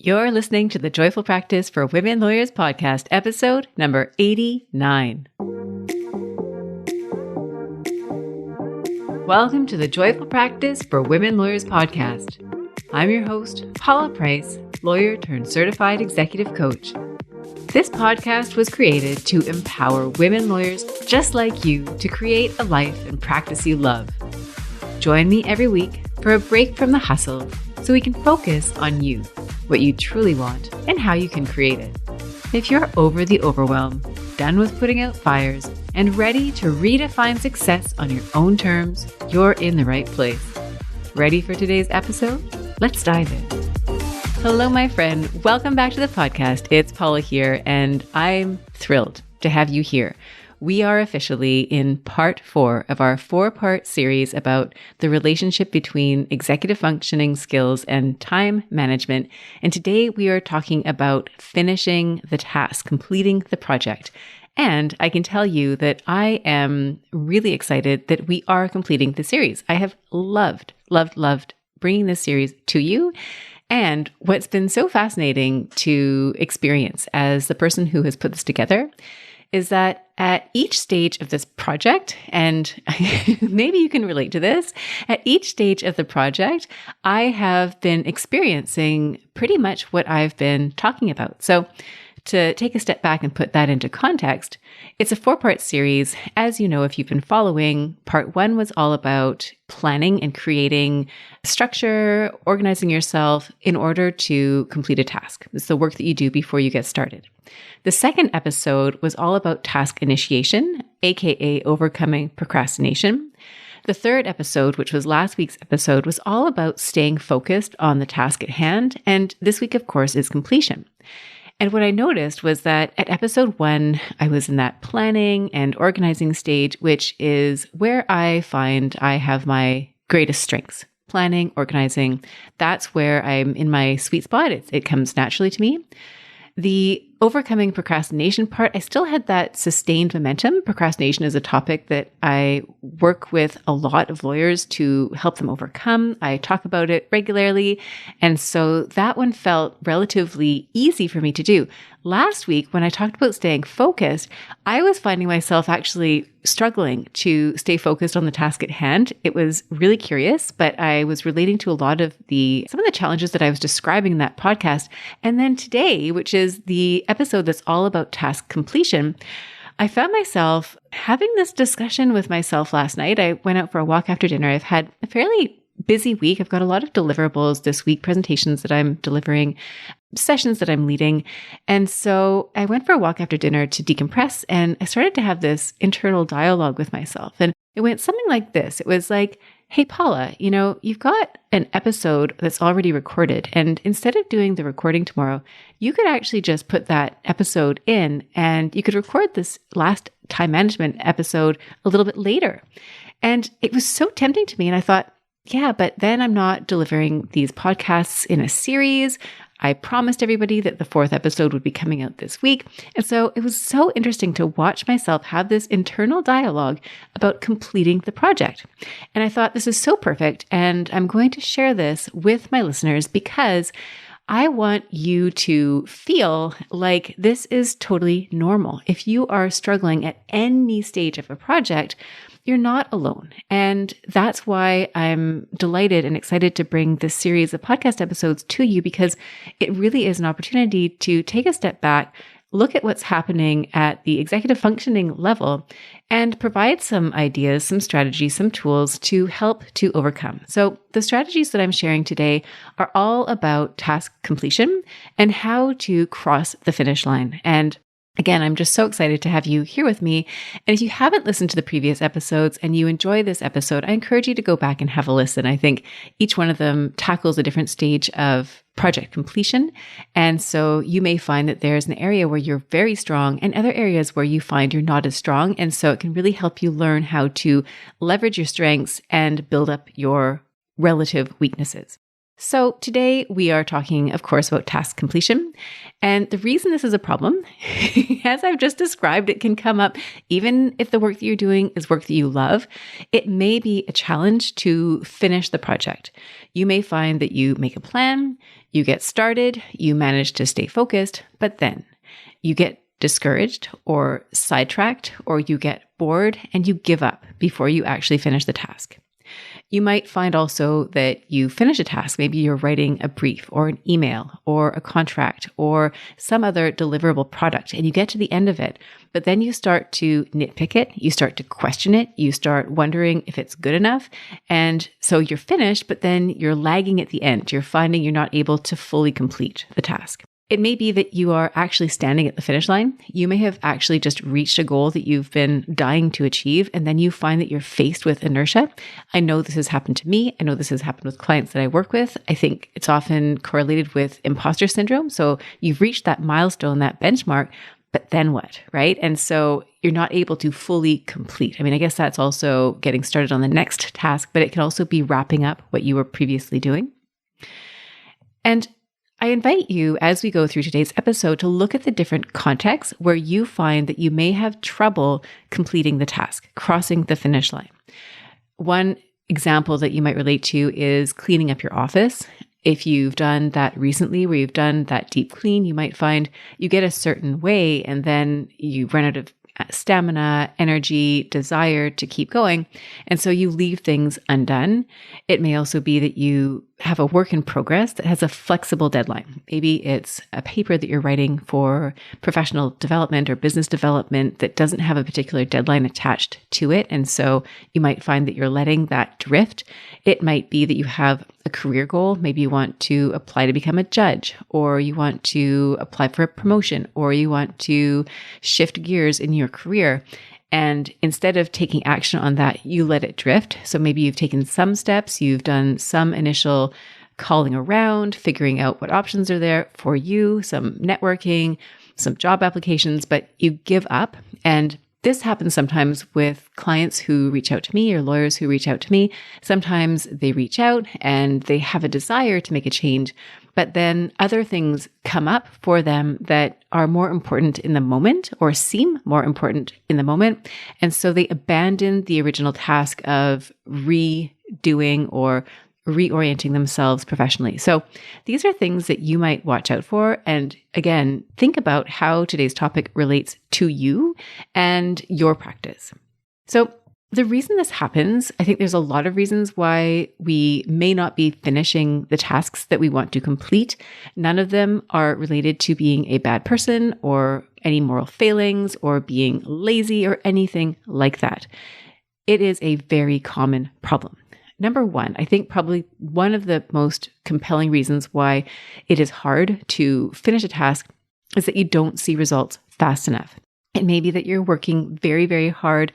You're listening to the Joyful Practice for Women Lawyers podcast, episode number 89. Welcome to the Joyful Practice for Women Lawyers podcast. I'm your host, Paula Price, lawyer turned certified executive coach. This podcast was created to empower women lawyers just like you to create a life and practice you love. Join me every week for a break from the hustle so we can focus on you, what you truly want, and how you can create it. If you're over the overwhelm, done with putting out fires, and ready to redefine success on your own terms, you're in the right place. Ready for today's episode? Let's dive in. Hello, my friend. Welcome back to the podcast. It's Paula here, and I'm thrilled to have you here. We are officially in part 4 of our 4-part series about the relationship between executive functioning skills and time management. And today we are talking about finishing the task, completing the project. And I can tell you that I am really excited that we are completing the series. I have loved bringing this series to you. And what's been so fascinating to experience as the person who has put this together is that at each stage of this project, and maybe you can relate to this, at each stage of the project, I have been experiencing pretty much what I've been talking about. So to take a step back and put that into context, it's a 4-part series. As you know, if you've been following, part 1 was all about planning and creating structure, organizing yourself in order to complete a task. It's the work that you do before you get started. The second episode was all about task initiation, aka overcoming procrastination. The third episode, which was last week's episode, was all about staying focused on the task at hand. And this week, of course, is completion. And what I noticed was that at episode 1, I was in that planning and organizing stage, which is where I find I have my greatest strengths. Planning, organizing, that's where I'm in my sweet spot. It comes naturally to me. The overcoming procrastination part, I still had that sustained momentum. Procrastination is a topic that I work with a lot of lawyers to help them overcome. I talk about it regularly. And so that one felt relatively easy for me to do. Last week, when I talked about staying focused, I was finding myself actually struggling to stay focused on the task at hand. It was really curious, but I was relating to a lot of some of the challenges that I was describing in that podcast. And then today, which is the episode that's all about task completion, I found myself having this discussion with myself last night. I went out for a walk after dinner. I've had a fairly busy week. I've got a lot of deliverables this week, presentations that I'm delivering, sessions that I'm leading. And so I went for a walk after dinner to decompress, and I started to have this internal dialogue with myself. And it went something like this. It was like, hey, Paula, you've got an episode that's already recorded. And instead of doing the recording tomorrow, you could actually just put that episode in and you could record this last time management episode a little bit later. And it was so tempting to me. And I thought, yeah, but then I'm not delivering these podcasts in a series. I promised everybody that the 4th episode would be coming out this week. And so it was so interesting to watch myself have this internal dialogue about completing the project. And I thought, this is so perfect. And I'm going to share this with my listeners because I want you to feel like this is totally normal. If you are struggling at any stage of a project, you're not alone. And that's why I'm delighted and excited to bring this series of podcast episodes to you, because it really is an opportunity to take a step back, look at what's happening at the executive functioning level, and provide some ideas, some strategies, some tools to help to overcome. So the strategies that I'm sharing today are all about task completion and how to cross the finish line. And again, I'm just so excited to have you here with me. And if you haven't listened to the previous episodes and you enjoy this episode, I encourage you to go back and have a listen. I think each one of them tackles a different stage of project completion. And so you may find that there's an area where you're very strong and other areas where you find you're not as strong. And so it can really help you learn how to leverage your strengths and build up your relative weaknesses. So today we are talking, of course, about task completion. And the reason this is a problem, as I've just described, it can come up even if the work that you're doing is work that you love. It may be a challenge to finish the project. You may find that you make a plan, you get started, you manage to stay focused, but then you get discouraged or sidetracked, or you get bored and you give up before you actually finish the task. You might find also that you finish a task. Maybe you're writing a brief or an email or a contract or some other deliverable product, and you get to the end of it, but then you start to nitpick it. You start to question it. You start wondering if it's good enough. And so you're finished, but then you're lagging at the end. You're finding you're not able to fully complete the task. It may be that you are actually standing at the finish line. You may have actually just reached a goal that you've been dying to achieve, and then you find that you're faced with inertia. I know this has happened to me. I know this has happened with clients that I work with. I think it's often correlated with imposter syndrome. So you've reached that milestone, that benchmark, but then what, right? And so you're not able to fully complete. I mean, I guess that's also getting started on the next task, but it can also be wrapping up what you were previously doing. And I invite you, as we go through today's episode, to look at the different contexts where you find that you may have trouble completing the task, crossing the finish line. One example that you might relate to is cleaning up your office. If you've done that recently, where you've done that deep clean, you might find you get a certain way and then you run out of stamina, energy, desire to keep going. And so you leave things undone. It may also be that you have a work in progress that has a flexible deadline. Maybe it's a paper that you're writing for professional development or business development that doesn't have a particular deadline attached to it. And so you might find that you're letting that drift. It might be that you have a career goal. Maybe you want to apply to become a judge, or you want to apply for a promotion, or you want to shift gears in your career. And instead of taking action on that, you let it drift. So maybe you've taken some steps, you've done some initial calling around, figuring out what options are there for you, some networking, some job applications, but you give up. And this happens sometimes with clients who reach out to me or lawyers who reach out to me. Sometimes they reach out and they have a desire to make a change, but then other things come up for them that are more important in the moment or seem more important in the moment. And so they abandon the original task of redoing or reorienting themselves professionally. So these are things that you might watch out for. And again, think about how today's topic relates to you and your practice. So the reason this happens, I think there's a lot of reasons why we may not be finishing the tasks that we want to complete. None of them are related to being a bad person or any moral failings or being lazy or anything like that. It is a very common problem. Number one, I think probably one of the most compelling reasons why it is hard to finish a task is that you don't see results fast enough. It may be that you're working very, very hard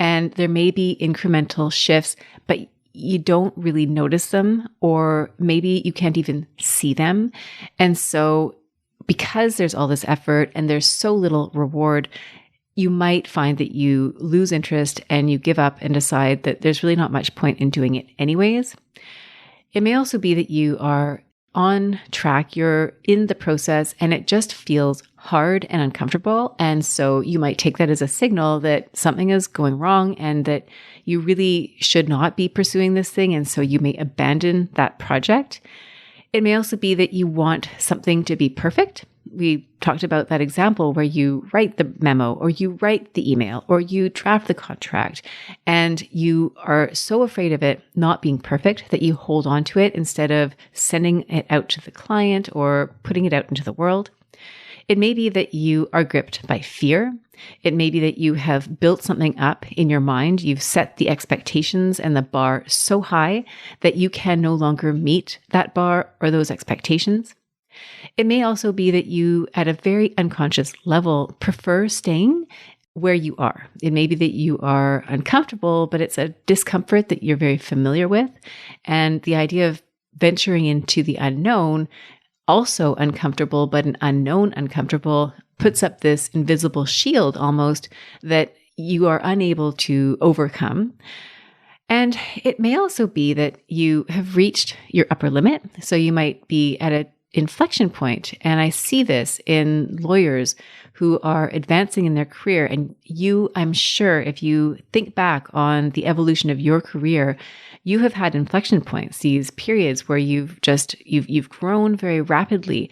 and there may be incremental shifts, but you don't really notice them, or maybe you can't even see them. And so because there's all this effort and there's so little reward, you might find that you lose interest and you give up and decide that there's really not much point in doing it anyways. It may also be that you are on track, you're in the process, and it just feels hard and uncomfortable. And so you might take that as a signal that something is going wrong and that you really should not be pursuing this thing. And so you may abandon that project. It may also be that you want something to be perfect. We talked about that example where you write the memo or you write the email or you draft the contract and you are so afraid of it not being perfect that you hold on to it instead of sending it out to the client or putting it out into the world. It may be that you are gripped by fear. It may be that you have built something up in your mind. You've set the expectations and the bar so high that you can no longer meet that bar or those expectations. It may also be that you, at a very unconscious level, prefer staying where you are. It may be that you are uncomfortable, but it's a discomfort that you're very familiar with. And the idea of venturing into the unknown, also uncomfortable, but an unknown uncomfortable, puts up this invisible shield almost that you are unable to overcome. And it may also be that you have reached your upper limit. So you might be at an inflection point. And I see this in lawyers who are advancing in their career. And you, I'm sure, if you think back on the evolution of your career, you have had inflection points, these periods where you've grown very rapidly.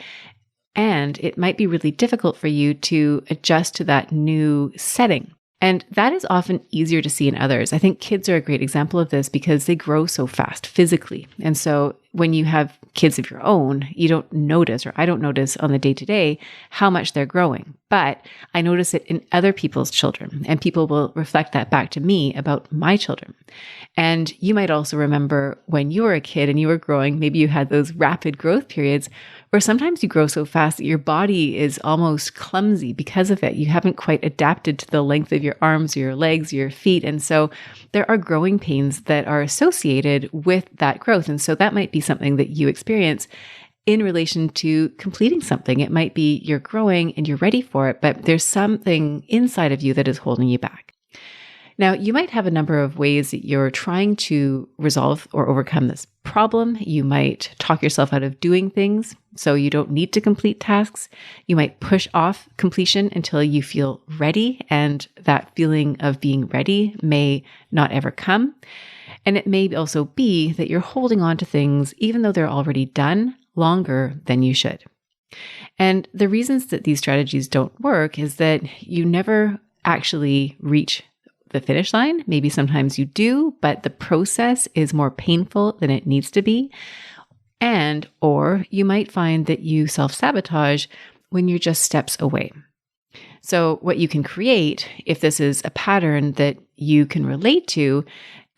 And it might be really difficult for you to adjust to that new setting. And that is often easier to see in others. I think kids are a great example of this because they grow so fast physically. And so when you have kids of your own, you don't notice, or I don't notice on the day-to-day, how much they're growing. But I notice it in other people's children, and people will reflect that back to me about my children. And you might also remember when you were a kid and you were growing, maybe you had those rapid growth periods where sometimes you grow so fast that your body is almost clumsy because of it. You haven't quite adapted to the length of your arms or your legs or your feet. And so there are growing pains that are associated with that growth. And so that might be something that you experience in relation to completing something. It might be you're growing and you're ready for it, but there's something inside of you that is holding you back. Now, you might have a number of ways that you're trying to resolve or overcome this problem. You might talk yourself out of doing things so you don't need to complete tasks. You might push off completion until you feel ready, and that feeling of being ready may not ever come. And it may also be that you're holding on to things, even though they're already done, longer than you should. And the reasons that these strategies don't work is that you never actually reach the finish line. Maybe sometimes you do, but the process is more painful than it needs to be. Or you might find that you self-sabotage when you're just steps away. So what you can create, if this is a pattern that you can relate to,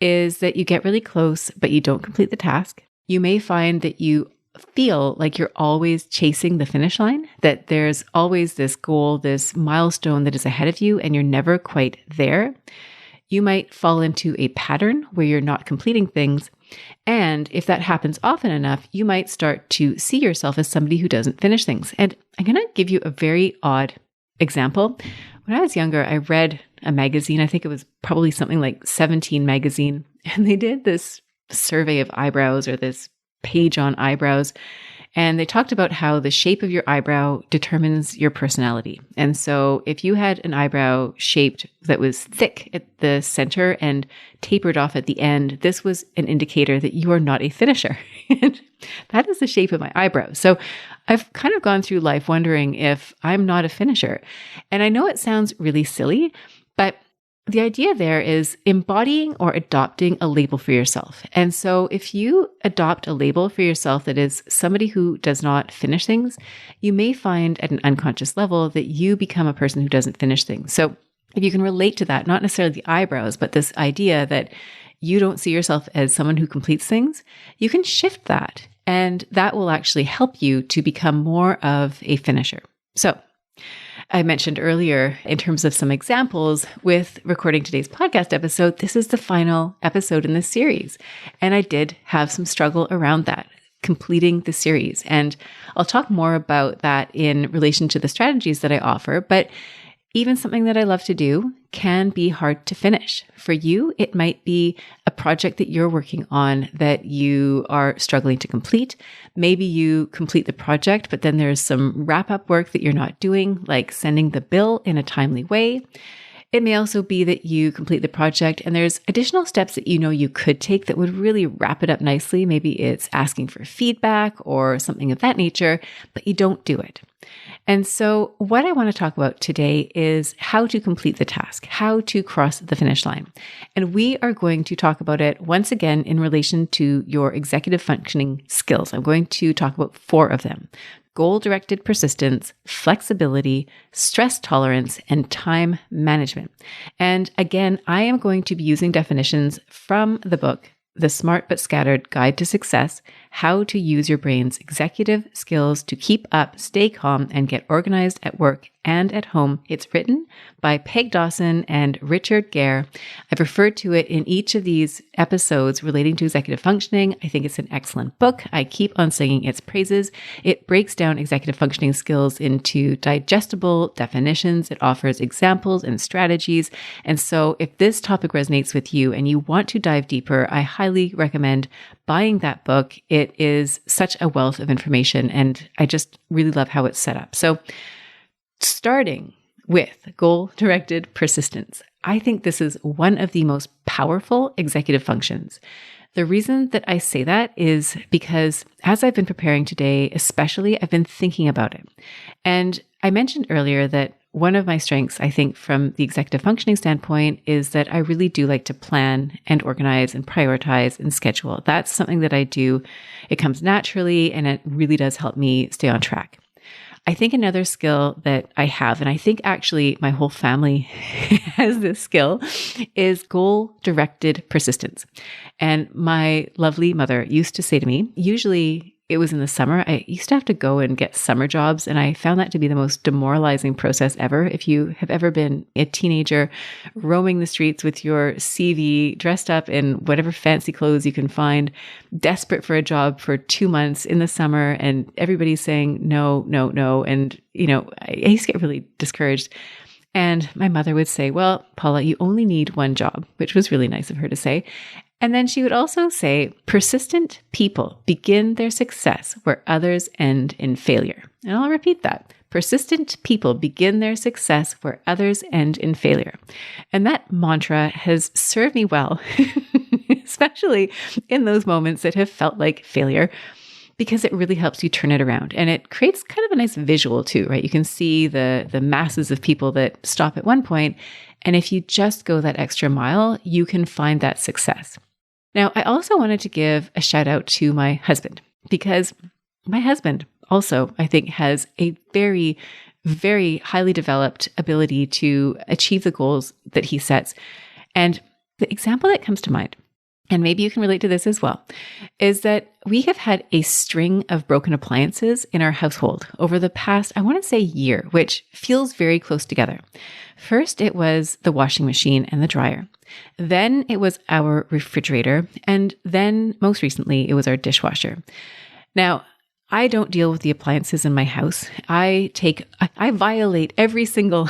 is that you get really close, but you don't complete the task. You may find that you feel like you're always chasing the finish line, that there's always this goal, this milestone that is ahead of you, and you're never quite there. You might fall into a pattern where you're not completing things. And if that happens often enough, you might start to see yourself as somebody who doesn't finish things. And I'm going to give you a very odd example. When I was younger, I read a magazine. I think it was probably something like 17 magazine. And they did this survey of eyebrows, or this page on eyebrows. And they talked about how the shape of your eyebrow determines your personality. And so if you had an eyebrow shaped that was thick at the center and tapered off at the end, this was an indicator that you are not a finisher. And that is the shape of my eyebrow. So I've kind of gone through life wondering if I'm not a finisher. And I know it sounds really silly, but the idea there is embodying or adopting a label for yourself. And so if you adopt a label for yourself that is somebody who does not finish things, you may find at an unconscious level that you become a person who doesn't finish things. So if you can relate to that, not necessarily the eyebrows, but this idea that you don't see yourself as someone who completes things, you can shift that. And that will actually help you to become more of a finisher. So I mentioned earlier, in terms of some examples with recording today's podcast episode, this is the final episode in this series. And I did have some struggle around that, completing the series. And I'll talk more about that in relation to the strategies that I offer. But even something that I love to do can be hard to finish. For you, it might be a project that you're working on that you are struggling to complete. Maybe you complete the project, but then there's some wrap-up work that you're not doing, like sending the bill in a timely way. It may also be that you complete the project and there's additional steps that you know you could take that would really wrap it up nicely. Maybe it's asking for feedback or something of that nature, but you don't do it. And so what I want to talk about today is how to complete the task, how to cross the finish line. And we are going to talk about it once again in relation to your executive functioning skills. I'm going to talk about 4 of them: goal-directed persistence, flexibility, stress tolerance, and time management. And again, I am going to be using definitions from the book, The Smart But Scattered Guide to Success: How to Use Your Brain's Executive Skills to Keep Up, Stay Calm, and Get Organized at Work and at home. It's written by Peg Dawson and Richard Gere. I've referred to it in each of these episodes relating to executive functioning. I think it's an excellent book. I keep on singing its praises. It breaks down executive functioning skills into digestible definitions. It offers examples and strategies. And so if this topic resonates with you and you want to dive deeper, I highly recommend buying that book. It is such a wealth of information, and I just really love how it's set up. So starting with goal-directed persistence, I think this is one of the most powerful executive functions. The reason that I say that is because as I've been preparing today, especially, I've been thinking about it. And I mentioned earlier that one of my strengths, I think, from the executive functioning standpoint is that I really do like to plan and organize and prioritize and schedule. That's something that I do. It comes naturally, and it really does help me stay on track. I think another skill that I have, and I think actually my whole family has this skill, is goal-directed persistence. And my lovely mother used to say to me, usually it was in the summer, I used to have to go and get summer jobs, and I found that to be the most demoralizing process ever. If you have ever been a teenager roaming the streets with your CV, dressed up in whatever fancy clothes you can find, desperate for a job for 2 months in the summer, and everybody's saying no, no, no. And, I used to get really discouraged. And my mother would say, well, Paula, you only need one job, which was really nice of her to say. And then she would also say, persistent people begin their success where others end in failure. And I'll repeat that. Persistent people begin their success where others end in failure. And that mantra has served me well, especially in those moments that have felt like failure, because it really helps you turn it around. And it creates kind of a nice visual too, right? You can see the masses of people that stop at one point. And if you just go that extra mile, you can find that success. Now, I also wanted to give a shout out to my husband, because my husband also, I think, has a very, very highly developed ability to achieve the goals that he sets. And the example that comes to mind, and maybe you can relate to this as well, is that we have had a string of broken appliances in our household over the past, I want to say, year, which feels very close together. First, it was the washing machine and the dryer. Then it was our refrigerator. And then most recently, it was our dishwasher. Now, I don't deal with the appliances in my house. I violate every single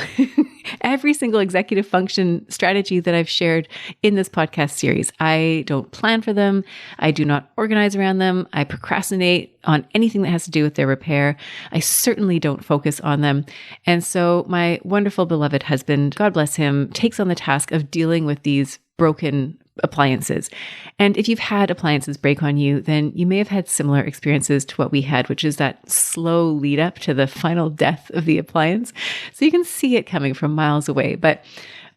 executive function strategy that I've shared in this podcast series. I don't plan for them. I do not organize around them. I procrastinate on anything that has to do with their repair. I certainly don't focus on them. And so my wonderful, beloved husband, God bless him, takes on the task of dealing with these broken appliances. And if you've had appliances break on you, then you may have had similar experiences to what we had, which is that slow lead up to the final death of the appliance. So you can see it coming from miles away. But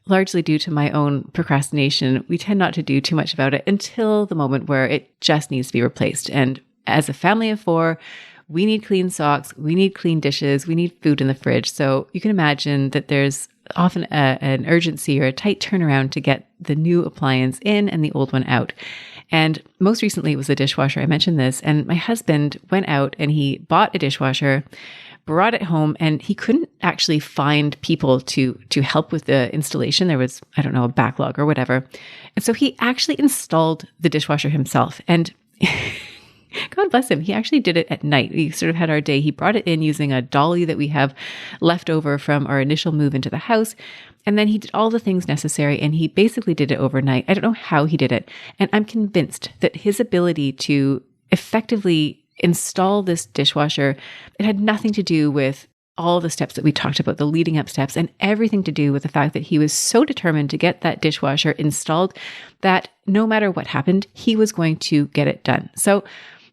largely due to my own procrastination, we tend not to do too much about it until the moment where it just needs to be replaced. And as a family of 4, we need clean socks, we need clean dishes, we need food in the fridge. So you can imagine that there's often an urgency or a tight turnaround to get the new appliance in and the old one out. And most recently it was the dishwasher. I mentioned this, and my husband went out and he bought a dishwasher, brought it home, and he couldn't actually find people to help with the installation. There was, I don't know, a backlog or whatever. And so he actually installed the dishwasher himself. And God bless him, he actually did it at night. We sort of had our day. He brought it in using a dolly that we have left over from our initial move into the house. And then he did all the things necessary, and he basically did it overnight. I don't know how he did it. And I'm convinced that his ability to effectively install this dishwasher, it had nothing to do with all the steps that we talked about, the leading up steps, and everything to do with the fact that he was so determined to get that dishwasher installed that no matter what happened, he was going to get it done. So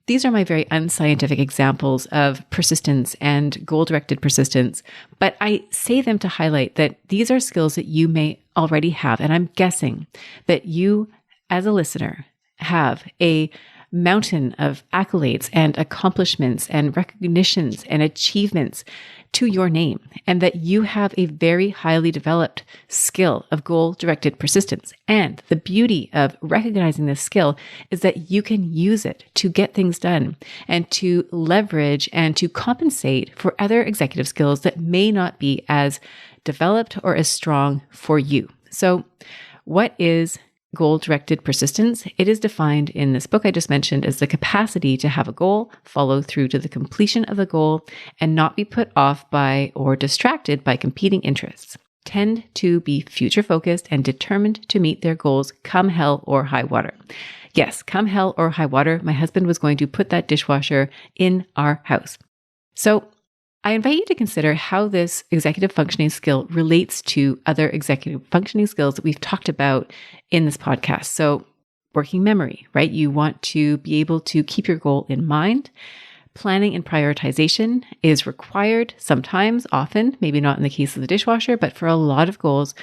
these are my very unscientific examples of persistence and goal-directed persistence, but I say them to highlight that these are skills that you may already have. And I'm guessing that you, as a listener, have a mountain of accolades and accomplishments and recognitions and achievements to your name, and that you have a very highly developed skill of goal-directed persistence. And the beauty of recognizing this skill is that you can use it to get things done and to leverage and to compensate for other executive skills that may not be as developed or as strong for you. So, what is goal-directed persistence? It is defined in this book I just mentioned as the capacity to have a goal, follow through to the completion of the goal, and not be put off by or distracted by competing interests. Tend to be future-focused and determined to meet their goals come hell or high water. Yes, come hell or high water, my husband was going to put that dishwasher in our house. So I invite you to consider how this executive functioning skill relates to other executive functioning skills that we've talked about in this podcast. So working memory, right? You want to be able to keep your goal in mind. Planning and prioritization is required sometimes, often, maybe not in the case of the dishwasher, but for a lot of goals,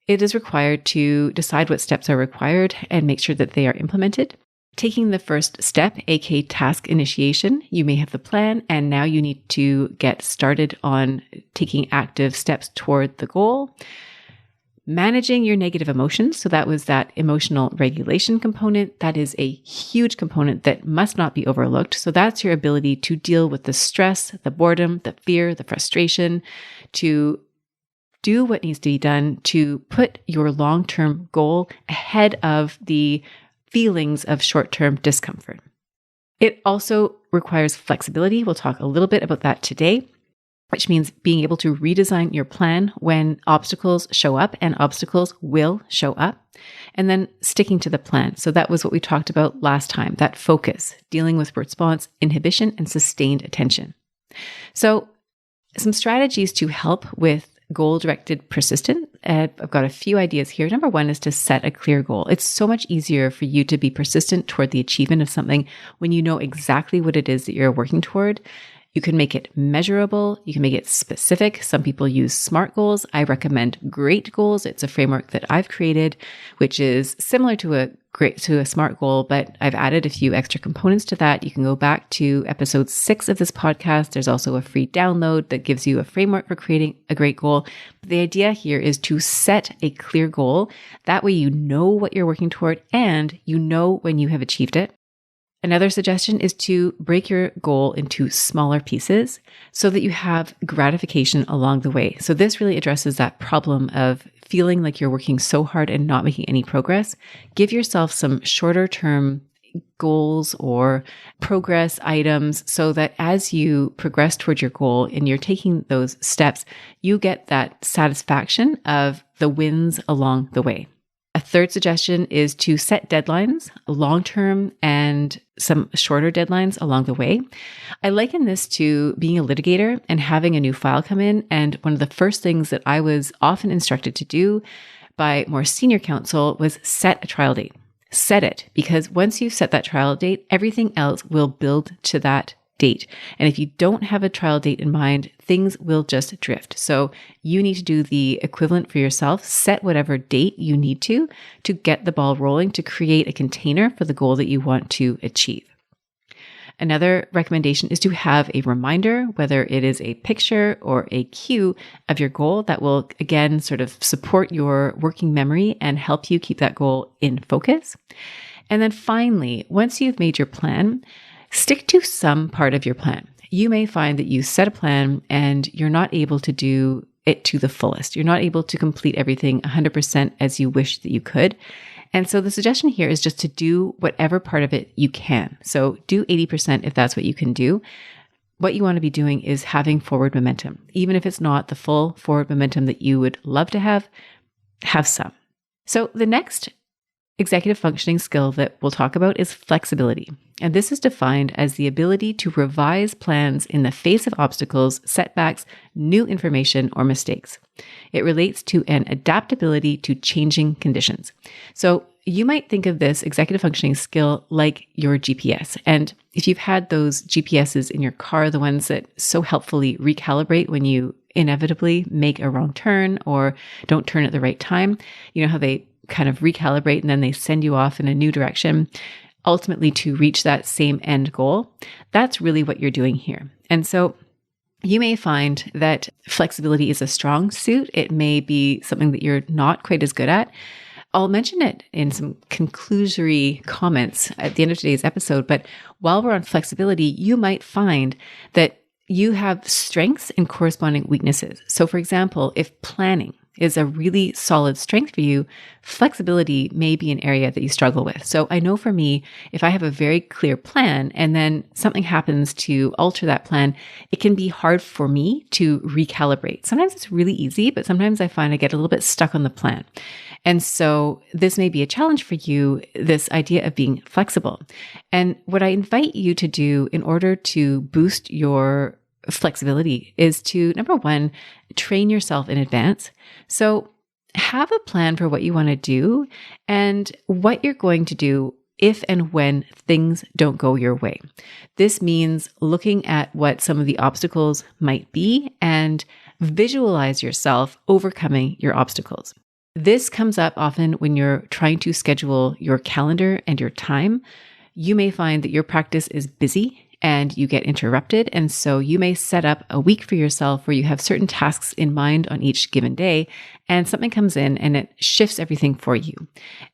it is required to decide what steps are required and make sure that they are implemented. Taking the first step, aka task initiation, you may have the plan and now you need to get started on taking active steps toward the goal. Managing your negative emotions. So that was that emotional regulation component. That is a huge component that must not be overlooked. So that's your ability to deal with the stress, the boredom, the fear, the frustration, to do what needs to be done to put your long-term goal ahead of the feelings of short-term discomfort. It also requires flexibility. We'll talk a little bit about that today, which means being able to redesign your plan when obstacles show up, and obstacles will show up, and then sticking to the plan. So that was what we talked about last time, that focus, dealing with response, inhibition, and sustained attention. So some strategies to help with goal-directed persistence. I've got a few ideas here. Number one is to set a clear goal. It's so much easier for you to be persistent toward the achievement of something when you know exactly what it is that you're working toward. You can make it measurable. You can make it specific. Some people use SMART goals. I recommend GREAT goals. It's a framework that I've created, which is similar to a SMART goal, but I've added a few extra components to that. You can go back to episode 6 of this podcast. There's also a free download that gives you a framework for creating a great goal. The idea here is to set a clear goal. That way you know what you're working toward and you know when you have achieved it. Another suggestion is to break your goal into smaller pieces so that you have gratification along the way. So this really addresses that problem of feeling like you're working so hard and not making any progress. Give yourself some shorter term goals or progress items so that as you progress toward your goal and you're taking those steps, you get that satisfaction of the wins along the way. A third suggestion is to set deadlines, long-term and some shorter deadlines along the way. I liken this to being a litigator and having a new file come in. And one of the first things that I was often instructed to do by more senior counsel was set a trial date. Set it, because once you've set that trial date, everything else will build to that date. And if you don't have a trial date in mind, things will just drift. So you need to do the equivalent for yourself. Set whatever date you need to get the ball rolling, to create a container for the goal that you want to achieve. Another recommendation is to have a reminder, whether it is a picture or a cue of your goal that will, again, sort of support your working memory and help you keep that goal in focus. And then finally, once you've made your plan, stick to some part of your plan. You may find that you set a plan and you're not able to do it to the fullest. You're not able to complete everything 100% as you wish that you could. And so the suggestion here is just to do whatever part of it you can. So do 80% if that's what you can do. What you want to be doing is having forward momentum. Even if it's not the full forward momentum that you would love to have some. So the next executive functioning skill that we'll talk about is flexibility. And this is defined as the ability to revise plans in the face of obstacles, setbacks, new information, or mistakes. It relates to an adaptability to changing conditions. So you might think of this executive functioning skill like your GPS. And if you've had those GPSs in your car, the ones that so helpfully recalibrate when you inevitably make a wrong turn or don't turn at the right time, you know how they kind of recalibrate and then they send you off in a new direction. ultimately to reach that same end goal, that's really what you're doing here. And so you may find that flexibility is a strong suit. It may be something that you're not quite as good at. I'll mention it in some conclusory comments at the end of today's episode, but while we're on flexibility, you might find that you have strengths and corresponding weaknesses. So for example, if planning is a really solid strength for you, flexibility may be an area that you struggle with. So I know for me, if I have a very clear plan and then something happens to alter that plan, it can be hard for me to recalibrate. Sometimes it's really easy, but sometimes I find I get a little bit stuck on the plan. And so this may be a challenge for you, this idea of being flexible. And what I invite you to do in order to boost your flexibility is to, number one, train yourself in advance. So have a plan for what you want to do and what you're going to do if and when things don't go your way. This means looking at what some of the obstacles might be and visualize yourself overcoming your obstacles. This comes up often when you're trying to schedule your calendar and your time. You may find that your practice is busy and you get interrupted. And so you may set up a week for yourself where you have certain tasks in mind on each given day, and something comes in and it shifts everything for you.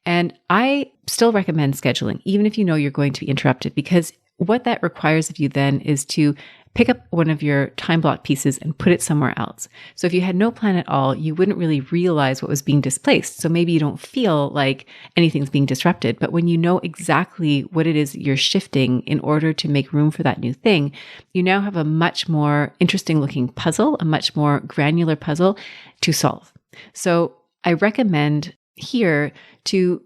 And I still recommend scheduling, even if you know you're going to be interrupted, because what that requires of you then is to pick up one of your time block pieces and put it somewhere else. So if you had no plan at all, you wouldn't really realize what was being displaced. So maybe you don't feel like anything's being disrupted. But when you know exactly what it is you're shifting in order to make room for that new thing, you now have a much more interesting looking puzzle, a much more granular puzzle to solve. So I recommend here to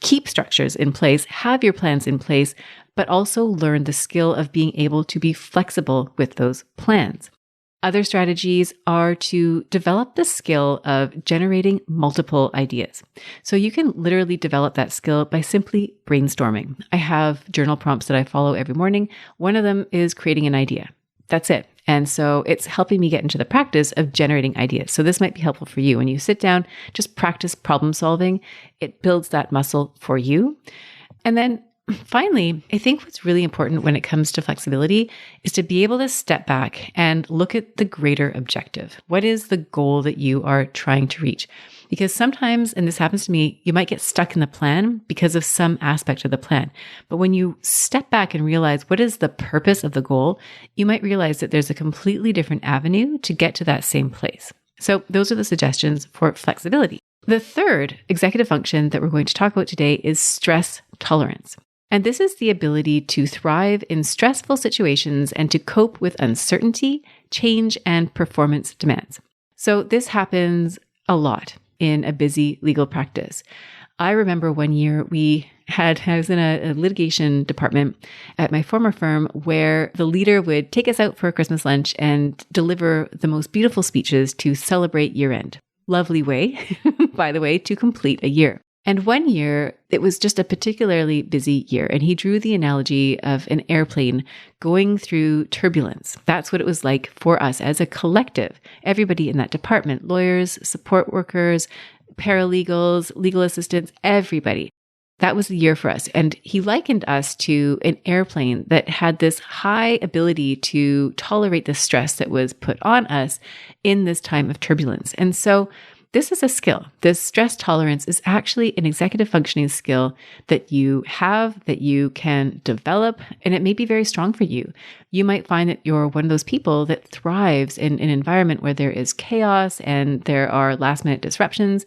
keep structures in place, have your plans in place, but also learn the skill of being able to be flexible with those plans. Other strategies are to develop the skill of generating multiple ideas. So you can literally develop that skill by simply brainstorming. I have journal prompts that I follow every morning. One of them is creating an idea. That's it. And so it's helping me get into the practice of generating ideas. So this might be helpful for you. When you sit down, just practice problem solving. It builds that muscle for you. And then finally, I think what's really important when it comes to flexibility is to be able to step back and look at the greater objective. What is the goal that you are trying to reach? Because sometimes, and this happens to me, you might get stuck in the plan because of some aspect of the plan. But when you step back and realize what is the purpose of the goal, you might realize that there's a completely different avenue to get to that same place. So those are the suggestions for flexibility. The third executive function that we're going to talk about today is stress tolerance. And this is the ability to thrive in stressful situations and to cope with uncertainty, change, and performance demands. So this happens a lot in a busy legal practice. I remember one year I was in a litigation department at my former firm where the leader would take us out for a Christmas lunch and deliver the most beautiful speeches to celebrate year end. Lovely way, by the way, to complete a year. And one year, it was just a particularly busy year, and he drew the analogy of an airplane going through turbulence. That's what it was like for us as a collective, everybody in that department, lawyers, support workers, paralegals, legal assistants, everybody. That was the year for us. And he likened us to an airplane that had this high ability to tolerate the stress that was put on us in this time of turbulence. And so this is a skill. This stress tolerance is actually an executive functioning skill that you have, that you can develop, and it may be very strong for you. You might find that you're one of those people that thrives in an environment where there is chaos and there are last minute disruptions.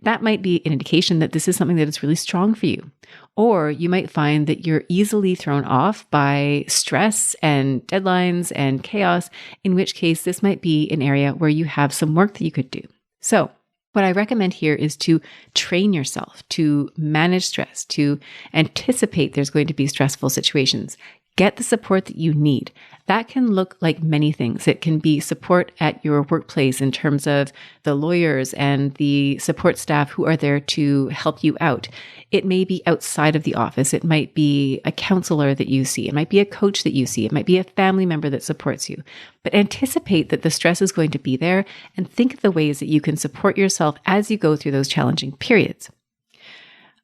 That might be an indication that this is something that is really strong for you. Or you might find that you're easily thrown off by stress and deadlines and chaos, in which case this might be an area where you have some work that you could do. So what I recommend here is to train yourself to manage stress, to anticipate there's going to be stressful situations. Get the support that you need. That can look like many things. It can be support at your workplace in terms of the lawyers and the support staff who are there to help you out. It may be outside of the office. It might be a counselor that you see. It might be a coach that you see. It might be a family member that supports you. But anticipate that the stress is going to be there and think of the ways that you can support yourself as you go through those challenging periods.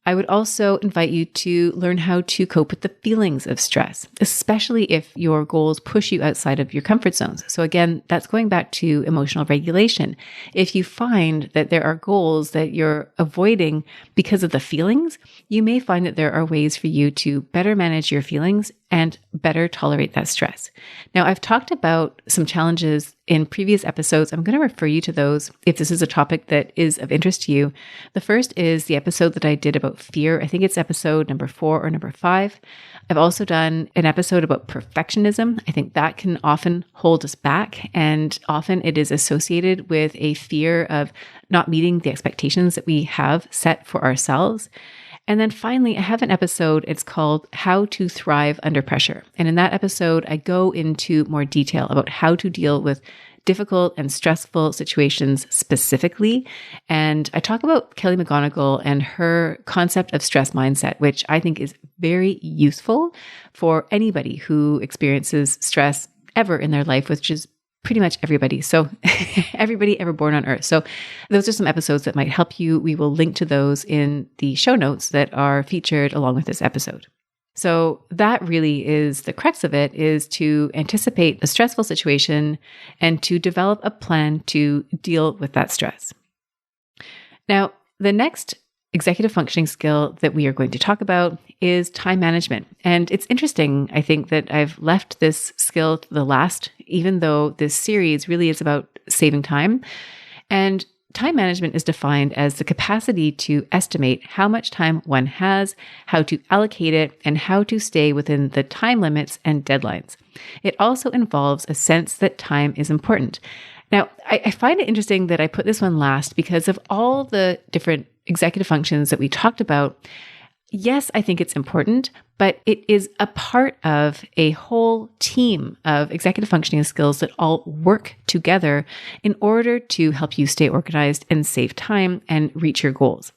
I would also invite you to learn how to cope with the feelings of stress, especially if your goals push you outside of your comfort zones. So again, that's going back to emotional regulation. If you find that there are goals that you're avoiding because of the feelings, you may find that there are ways for you to better manage your feelings and better tolerate that stress. Now, I've talked about some challenges in previous episodes. I'm going to refer you to those if this is a topic that is of interest to you. The first is the episode that I did about fear. I think it's episode number 4 or number 5. I've also done an episode about perfectionism. I think that can often hold us back, and often it is associated with a fear of not meeting the expectations that we have set for ourselves. And then finally, I have an episode, it's called How to Thrive Under Pressure. And in that episode, I go into more detail about how to deal with difficult and stressful situations specifically. And I talk about Kelly McGonigal and her concept of stress mindset, which I think is very useful for anybody who experiences stress ever in their life, which is pretty much everybody. So everybody ever born on earth. So those are some episodes that might help you. We will link to those in the show notes that are featured along with this episode. So that really is the crux of it, is to anticipate a stressful situation and to develop a plan to deal with that stress. Now, the next executive functioning skill that we are going to talk about is time management. And it's interesting, I think, that I've left this skill to the last, even though this series really is about saving time. And time management is defined as the capacity to estimate how much time one has, how to allocate it, and how to stay within the time limits and deadlines. It also involves a sense that time is important. Now, I find it interesting that I put this one last because of all the different executive functions that we talked about. Yes, I think it's important, but it is a part of a whole team of executive functioning skills that all work together in order to help you stay organized and save time and reach your goals.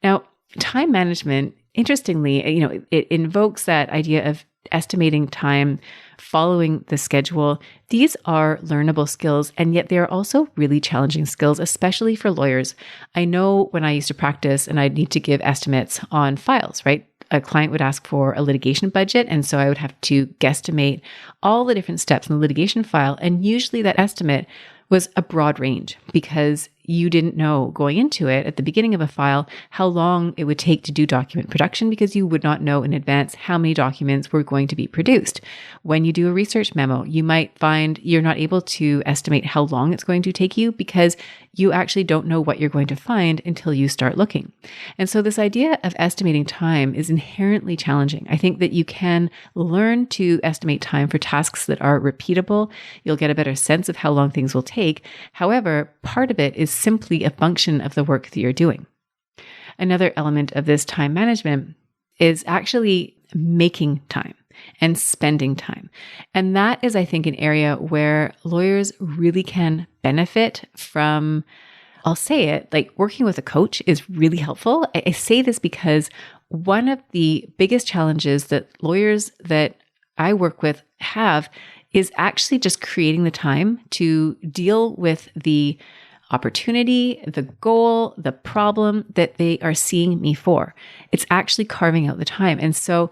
Now, time management, interestingly, it invokes that idea of estimating time, following the schedule. These are learnable skills, and yet they are also really challenging skills, especially for lawyers. I know when I used to practice and I'd need to give estimates on files, right? A client would ask for a litigation budget, and so I would have to guesstimate all the different steps in the litigation file, and usually that estimate was a broad range because you didn't know going into it at the beginning of a file how long it would take to do document production, because you would not know in advance how many documents were going to be produced. When you do a research memo, you might find you're not able to estimate how long it's going to take you because you actually don't know what you're going to find until you start looking. And so this idea of estimating time is inherently challenging. I think that you can learn to estimate time for tasks that are repeatable. You'll get a better sense of how long things will take. However, part of it is simply a function of the work that you're doing. Another element of this time management is actually making time and spending time. And that is, I think, an area where lawyers really can benefit from, I'll say it, like working with a coach is really helpful. I say this because one of the biggest challenges that lawyers that I work with have is actually just creating the time to deal with the opportunity, the goal, the problem that they are seeing me for. It's actually carving out the time. And so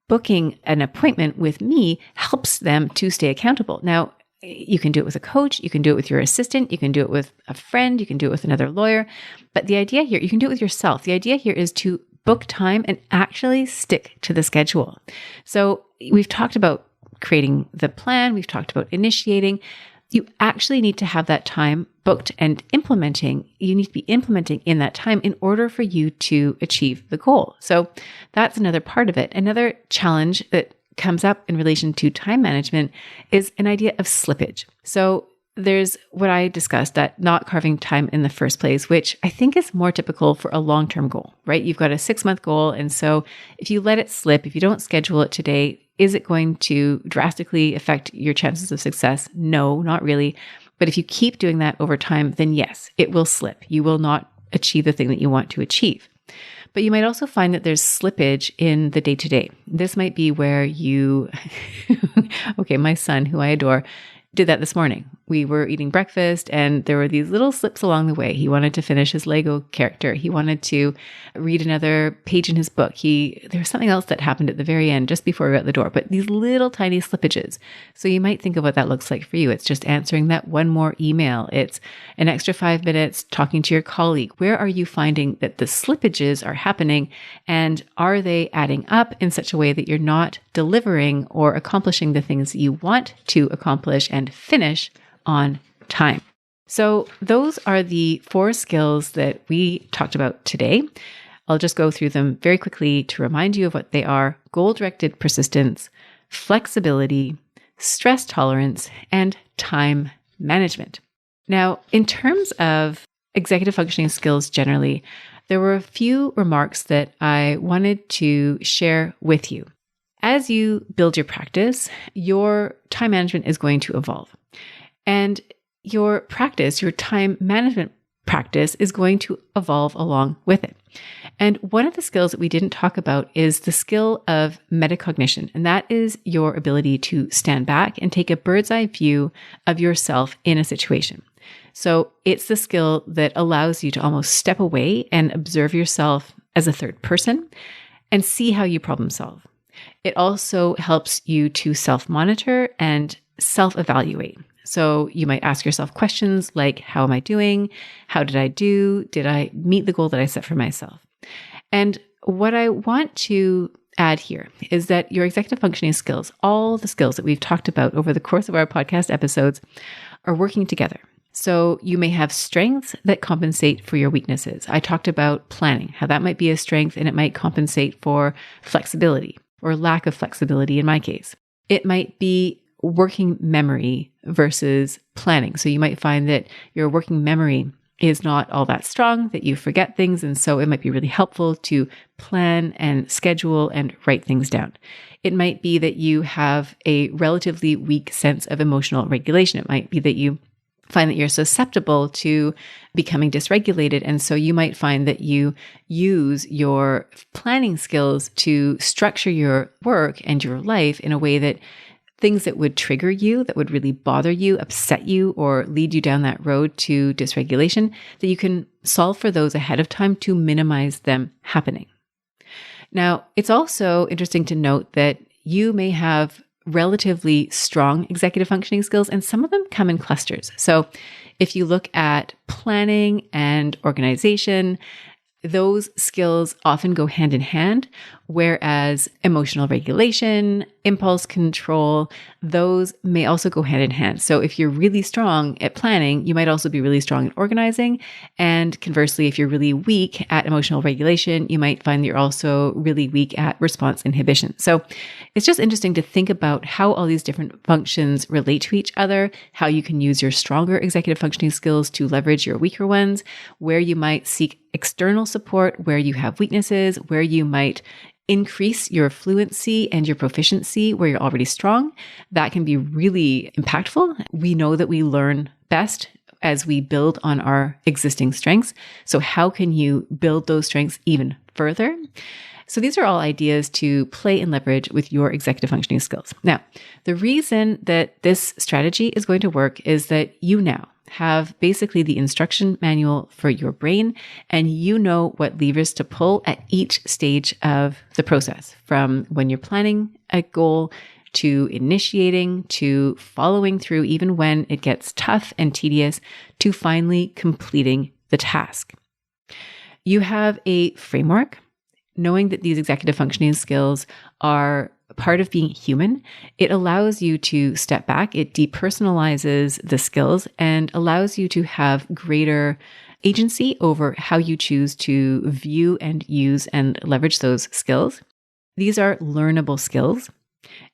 booking an appointment with me helps them to stay accountable. Now, you can do it with a coach, you can do it with your assistant, you can do it with a friend, you can do it with another lawyer. But the idea here, you can do it with yourself. The idea here is to book time and actually stick to the schedule. So we've talked about creating the plan, we've talked about initiating. You actually need to have that time booked and implementing. You need to be implementing in that time in order for you to achieve the goal. So that's another part of it. Another challenge that comes up in relation to time management is an idea of slippage. So there's what I discussed, that not carving time in the first place, which I think is more typical for a long-term goal, right? You've got a 6-month goal. And so if you let it slip, if you don't schedule it today, is it going to drastically affect your chances of success? No, not really. But if you keep doing that over time, then yes, it will slip. You will not achieve the thing that you want to achieve. But you might also find that there's slippage in the day-to-day. This might be where you, okay, my son, who I adore, did that this morning. we were eating breakfast and there were these little slips along the way. He wanted to finish his Lego character. He wanted to read another page in his book. There was something else that happened at the very end, just before we got the door, but these little tiny slippages. So you might think of what that looks like for you. It's just answering that one more email. It's an extra 5 minutes talking to your colleague. Where are you finding that the slippages are happening? And are they adding up in such a way that you're not delivering or accomplishing the things that you want to accomplish and finish on time? So those are the 4 skills that we talked about today. I'll just go through them very quickly to remind you of what they are: goal-directed persistence, flexibility, stress tolerance, and time management. Now, in terms of executive functioning skills generally, there were a few remarks that I wanted to share with you. As you build your practice, your time management is going to evolve. And your practice, your time management practice, is going to evolve along with it. And one of the skills that we didn't talk about is the skill of metacognition. And that is your ability to stand back and take a bird's eye view of yourself in a situation. So it's the skill that allows you to almost step away and observe yourself as a third person and see how you problem solve. It also helps you to self-monitor and self-evaluate. So you might ask yourself questions like, how am I doing? How did I do? Did I meet the goal that I set for myself? And what I want to add here is that your executive functioning skills, all the skills that we've talked about over the course of our podcast episodes, are working together. So you may have strengths that compensate for your weaknesses. I talked about planning, how that might be a strength and it might compensate for flexibility or lack of flexibility in my case. It might be working memory versus planning. So you might find that your working memory is not all that strong, that you forget things. And so it might be really helpful to plan and schedule and write things down. It might be that you have a relatively weak sense of emotional regulation. It might be that you find that you're susceptible to becoming dysregulated. And so you might find that you use your planning skills to structure your work and your life in a way that things that would trigger you, that would really bother you, upset you, or lead you down that road to dysregulation, that you can solve for those ahead of time to minimize them happening. Now, it's also interesting to note that you may have relatively strong executive functioning skills, and some of them come in clusters. So if you look at planning and organization, those skills often go hand in hand, whereas emotional regulation, impulse control, those may also go hand in hand. So if you're really strong at planning, you might also be really strong at organizing. And conversely, if you're really weak at emotional regulation, you might find that you're also really weak at response inhibition. So it's just interesting to think about how all these different functions relate to each other, how you can use your stronger executive functioning skills to leverage your weaker ones, where you might seek external support, where you have weaknesses, where you might increase your fluency and your proficiency where you're already strong. That can be really impactful. We know that we learn best as we build on our existing strengths. So how can you build those strengths even further? So these are all ideas to play and leverage with your executive functioning skills. Now, the reason that this strategy is going to work is that you now have basically the instruction manual for your brain, and you know what levers to pull at each stage of the process, from when you're planning a goal to initiating, to following through even when it gets tough and tedious, to finally completing the task. You have a framework, knowing that these executive functioning skills are part of being human. It allows you to step back. It depersonalizes the skills and allows you to have greater agency over how you choose to view and use and leverage those skills. These are learnable skills.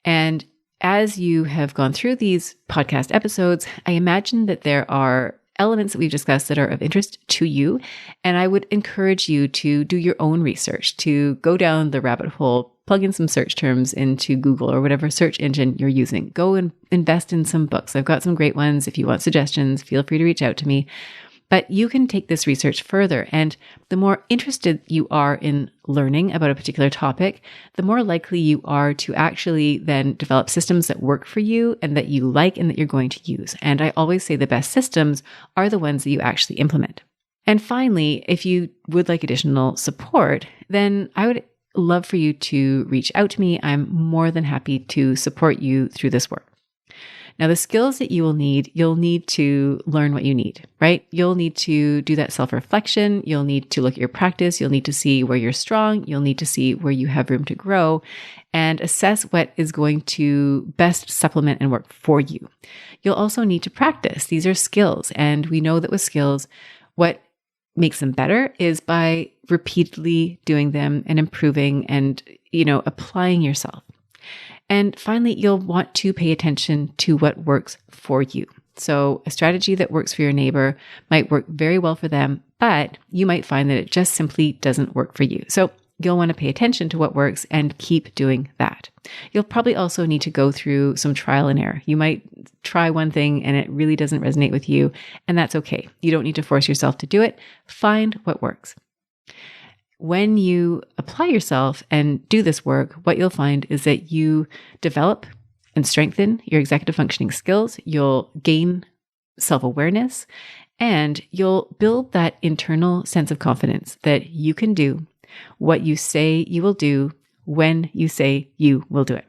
And as you have gone through these podcast episodes, I imagine that there are elements that we've discussed that are of interest to you. And I would encourage you to do your own research, to go down the rabbit hole, plug in some search terms into Google or whatever search engine you're using. Go and invest in some books. I've got some great ones. If you want suggestions, feel free to reach out to me. But you can take this research further, and the more interested you are in learning about a particular topic, the more likely you are to actually then develop systems that work for you and that you like and that you're going to use. And I always say the best systems are the ones that you actually implement. And finally, if you would like additional support, then I would love for you to reach out to me. I'm more than happy to support you through this work. Now, the skills that you will need, you'll need to learn what you need, right? You'll need to do that self-reflection. You'll need to look at your practice. You'll need to see where you're strong. You'll need to see where you have room to grow and assess what is going to best supplement and work for you. You'll also need to practice. These are skills. And we know that with skills, what makes them better is by repeatedly doing them and improving and, applying yourself. And finally, you'll want to pay attention to what works for you. So a strategy that works for your neighbor might work very well for them, but you might find that it just simply doesn't work for you. So you'll want to pay attention to what works and keep doing that. You'll probably also need to go through some trial and error. You might try one thing and it really doesn't resonate with you, and that's okay. You don't need to force yourself to do it. Find what works. When you apply yourself and do this work, what you'll find is that you develop and strengthen your executive functioning skills. You'll gain self-awareness, and you'll build that internal sense of confidence that you can do what you say you will do when you say you will do it.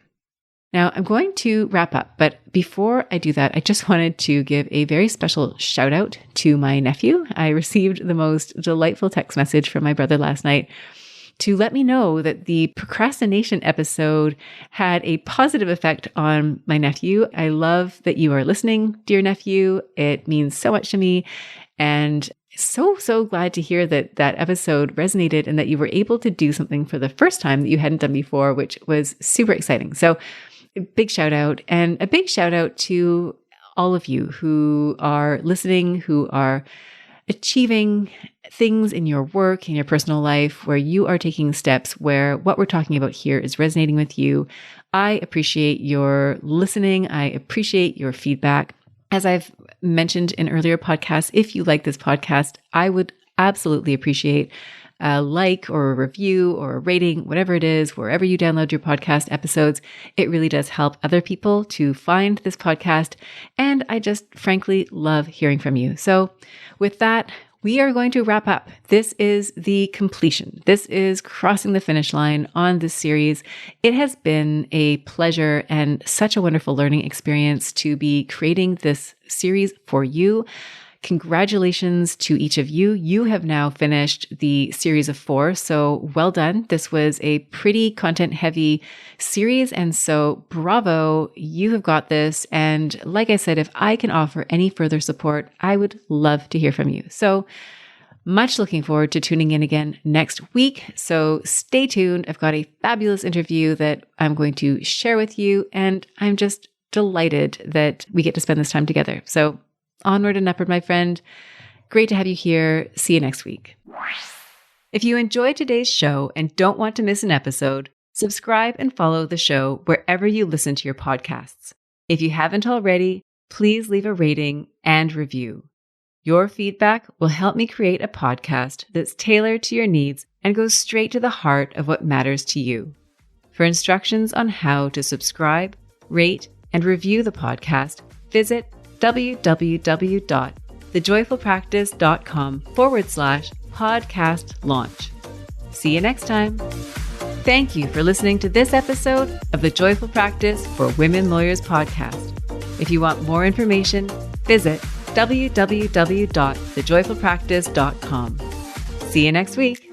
Now, I'm going to wrap up, but before I do that, I just wanted to give a very special shout out to my nephew. I received the most delightful text message from my brother last night to let me know that the procrastination episode had a positive effect on my nephew. I love that you are listening, dear nephew. It means so much to me. And so glad to hear that that episode resonated and that you were able to do something for the first time that you hadn't done before, which was super exciting. So a big shout out, and a big shout out to all of you who are listening, who are achieving things in your work, in your personal life, where you are taking steps where what we're talking about here is resonating with you. I appreciate your listening. I appreciate your feedback. As I've mentioned in earlier podcasts, if you like this podcast, I would absolutely appreciate a like or a review or a rating, whatever it is, wherever you download your podcast episodes. It really does help other people to find this podcast. And I just frankly love hearing from you. So with that, we are going to wrap up. This is the completion. This is crossing the finish line on this series. It has been a pleasure and such a wonderful learning experience to be creating this series for you. Congratulations to each of you. You have now finished the series of 4. So well done. This was a pretty content heavy series. And so bravo, you have got this. And like I said, if I can offer any further support, I would love to hear from you. So much looking forward to tuning in again next week. So stay tuned. I've got a fabulous interview that I'm going to share with you. And I'm just delighted that we get to spend this time together. So onward and upward, my friend. Great to have you here. See you next week. If you enjoyed today's show and don't want to miss an episode, subscribe and follow the show wherever you listen to your podcasts. If you haven't already, please leave a rating and review. Your feedback will help me create a podcast that's tailored to your needs and goes straight to the heart of what matters to you. For instructions on how to subscribe, rate, and review the podcast, visit www.thejoyfulpractice.com/podcast launch. See you next time. Thank you for listening to this episode of the Joyful Practice for Women Lawyers podcast. If you want more information, visit www.thejoyfulpractice.com. See you next week.